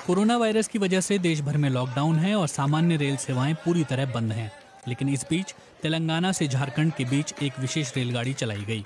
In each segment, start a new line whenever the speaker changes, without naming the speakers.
Corona virus की वजह से देश भर में लॉकडाउन है और सामान्य रेल सेवाएं पूरी तरह बंद हैं। लेकिन इस बीच तेलंगाना से झारखंड के बीच एक विशेष रेलगाड़ी चलाई गई।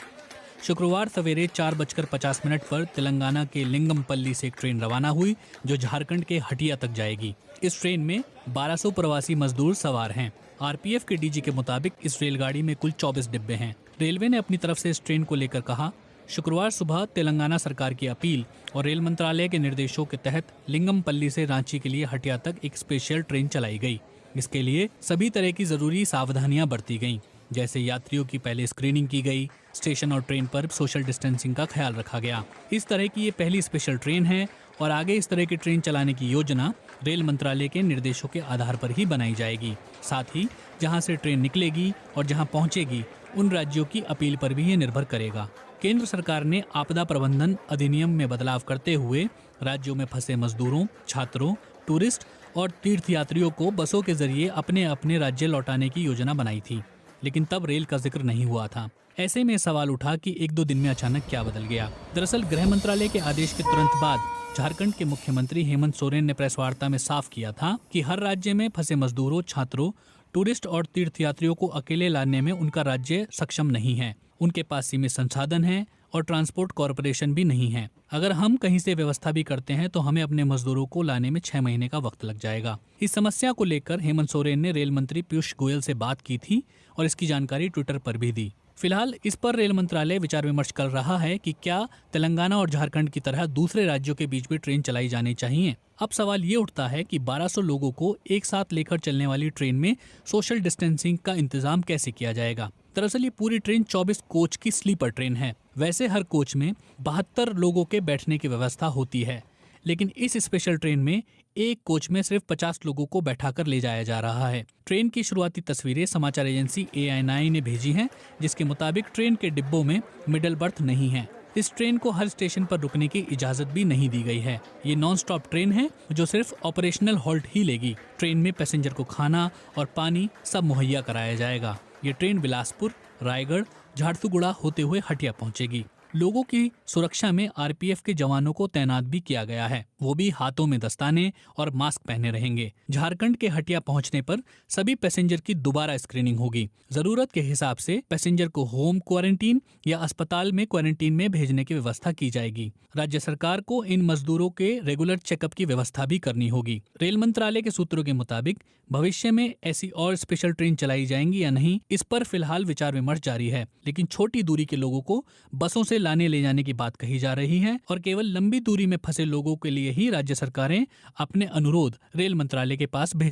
शुक्रवार सवेरे 4:50 पर तेलंगाना के लिंगमपल्ली से एक ट्रेन रवाना हुई जो झारखंड के हटिया तक जाएगी। इस ट्रेन में 1200 प्रवासी मजदूर सवार हैं। आरपीएफ के डीजी के मुताबिक इस रेलगाड़ी में कुल 24 डिब्बे हैं। रेलवे ने अपनी तरफ से इस ट्रेन को लेकर कहा, शुक्रवार सुबह तेलंगाना सरकार की अपील और रेल मंत्रालय के निर्देशों के तहत लिंगमपल्ली से रांची के लिए हटिया तक एक स्पेशल ट्रेन चलाई गई। इसके लिए सभी तरह की जरूरी सावधानियां बरती गईं, जैसे यात्रियों की पहले स्क्रीनिंग की गई, स्टेशन और ट्रेन पर सोशल डिस्टेंसिंग का ख्याल रखा गया। इस तरह की ये पहली स्पेशल ट्रेन है और आगे इस तरह की ट्रेन चलाने की योजना रेल मंत्रालय के निर्देशों के आधार पर ही बनाई जाएगी। साथ ही जहां से ट्रेन निकलेगी और जहां पहुंचेगी उन राज्यों की अपील पर भी ये निर्भर करेगा। केंद्र सरकार ने आपदा प्रबंधन अधिनियम में बदलाव करते हुए राज्यों में फंसे मजदूरों, छात्रों, टूरिस्ट और तीर्थयात्रियों को बसों के जरिए अपने अपने राज्य लौटाने की योजना बनाई थी, लेकिन तब रेल का जिक्र नहीं हुआ था। ऐसे में सवाल उठा कि 1-2 दिन में अचानक क्या बदल गया। दरअसल गृह मंत्रालय के आदेश के तुरंत बाद झारखंड के मुख्यमंत्री हेमंत सोरेन ने प्रेस वार्ता में साफ किया था कि हर राज्य में फंसे मजदूरों, छात्रों, टूरिस्ट और तीर्थयात्रियों को अकेले लाने में उनका राज्य सक्षम नहीं है। उनके पास सीमित संसाधन हैं और ट्रांसपोर्ट कॉरपोरेशन भी नहीं है। अगर हम कहीं से व्यवस्था भी करते हैं तो हमें अपने मजदूरों को लाने में 6 महीने का वक्त लग जाएगा। इस समस्या को लेकर हेमंत सोरेन ने रेल मंत्री पीयूष गोयल से बात की थी और इसकी जानकारी ट्विटर पर भी दी। फिलहाल इस पर रेल मंत्रालय विचार विमर्श कर रहा है कि क्या तेलंगाना और झारखंड की तरह दूसरे राज्यों के बीच भी ट्रेन चलाई जानी चाहिए। अब सवाल ये उठता है कि 1200 लोगों को एक साथ लेकर चलने वाली ट्रेन में सोशल डिस्टेंसिंग का इंतजाम कैसे किया जाएगा। दरअसल ये पूरी ट्रेन 24 कोच की स्लीपर ट्रेन है। वैसे हर कोच में 72 लोगों के बैठने की व्यवस्था होती है, लेकिन इस स्पेशल ट्रेन में एक कोच में सिर्फ 50 लोगों को बैठाकर ले जाया जा रहा है। ट्रेन की शुरुआती तस्वीरें समाचार एजेंसी ANI ने भेजी हैं, जिसके मुताबिक ट्रेन के डिब्बों में मिडल बर्थ नहीं है। इस ट्रेन को हर स्टेशन पर रुकने की इजाजत भी नहीं दी गई है। ये नॉन स्टॉप ट्रेन है जो सिर्फ ऑपरेशनल हॉल्ट ही लेगी। ट्रेन में पैसेंजर को खाना और पानी सब मुहैया कराया जाएगा। ये ट्रेन बिलासपुर, रायगढ़, झारसुगुड़ा होते हुए हटिया पहुंचेगी। लोगों की सुरक्षा में आरपीएफ के जवानों को तैनात भी किया गया है। वो भी हाथों में दस्ताने और मास्क पहने रहेंगे। झारखंड के हटिया पहुंचने पर सभी पैसेंजर की दोबारा स्क्रीनिंग होगी। जरूरत के हिसाब से पैसेंजर को होम क्वारंटीन या अस्पताल में क्वारंटीन में भेजने की व्यवस्था की जाएगी। राज्य सरकार को इन मजदूरों के रेगुलर चेकअप की व्यवस्था भी करनी होगी। रेल मंत्रालय के सूत्रों के मुताबिक भविष्य में ऐसी और स्पेशल ट्रेन चलाई जाएंगी या नहीं, इस पर फिलहाल विचार विमर्श जारी है। लेकिन छोटी दूरी के लोगों को बसों से लाने ले जाने की बात कही जा रही है और केवल लंबी दूरी में फंसे लोगों के लिए ही राज्य सरकारें अपने अनुरोध रेल मंत्रालय के पास भेज